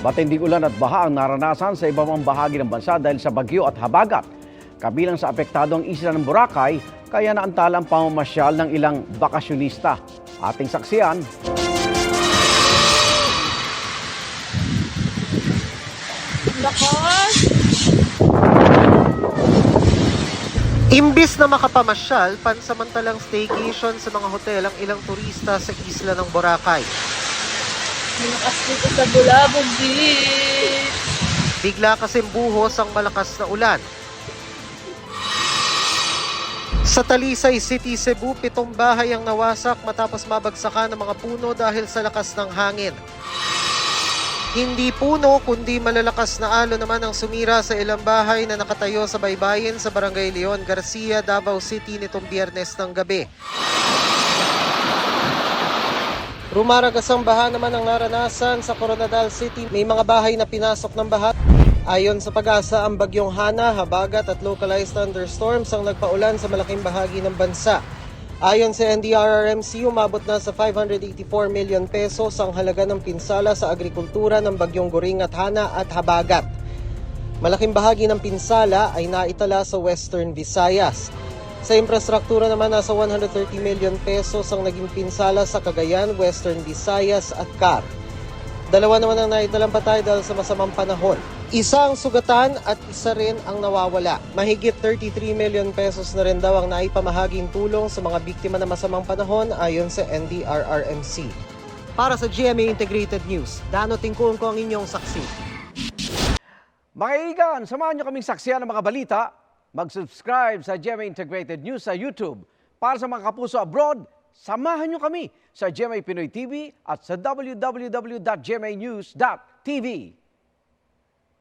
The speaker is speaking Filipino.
Matinding ulan at baha ang naranasan sa ibang bahagi ng bansa dahil sa bagyo at habagat. Kabilang sa apektado ang isla ng Boracay, kaya naantala ang pamamasyal ng ilang bakasyonista. Ating saksiyan. Imbis na makapamasyal, pansamantalang staycation sa mga hotel ang ilang turista sa isla ng Boracay. Malakas dito sa Bulabog Beach. Bigla kasing buhos ang malakas na ulan. Sa Talisay City, Cebu, 7 bahay ang nawasak matapos mabagsakan ng mga puno dahil sa lakas ng hangin. Hindi puno kundi malalakas na alon naman ang sumira sa ilang bahay na nakatayo sa baybayin sa Barangay Leon Garcia, Davao City nitong Biyernes ng gabi. Rumaragas ang baha naman ang naranasan sa Coronadal City. May mga bahay na pinasok ng baha. Ayon sa Pag-asa, ang bagyong Hana, habagat at localized thunderstorms ang nagpaulan sa malaking bahagi ng bansa. Ayon sa NDRRMC, umabot na sa 584 million pesos ang halaga ng pinsala sa agrikultura ng bagyong Goring at Hana at habagat. Malaking bahagi ng pinsala ay naitala sa Western Visayas. Sa infrastruktura naman, nasa 130 million pesos ang naging pinsala sa Cagayan, Western Visayas at CAR. 2 naman ang naitalang patay dahil sa masamang panahon. Isa ang sugatan at isa rin ang nawawala. Mahigit 33 million pesos na rin daw ang naipamahaging tulong sa mga biktima ng masamang panahon ayon sa NDRRMC. Para sa GMA Integrated News, Dano Tingkong ko ang inyong saksi. Mga kaibigan, samahan niyo kaming saksiyan ng mga balita. Mag-subscribe sa GMA Integrated News sa YouTube. Para sa mga kapuso abroad, samahan niyo kami sa GMA Pinoy TV at sa www.gmanews.tv.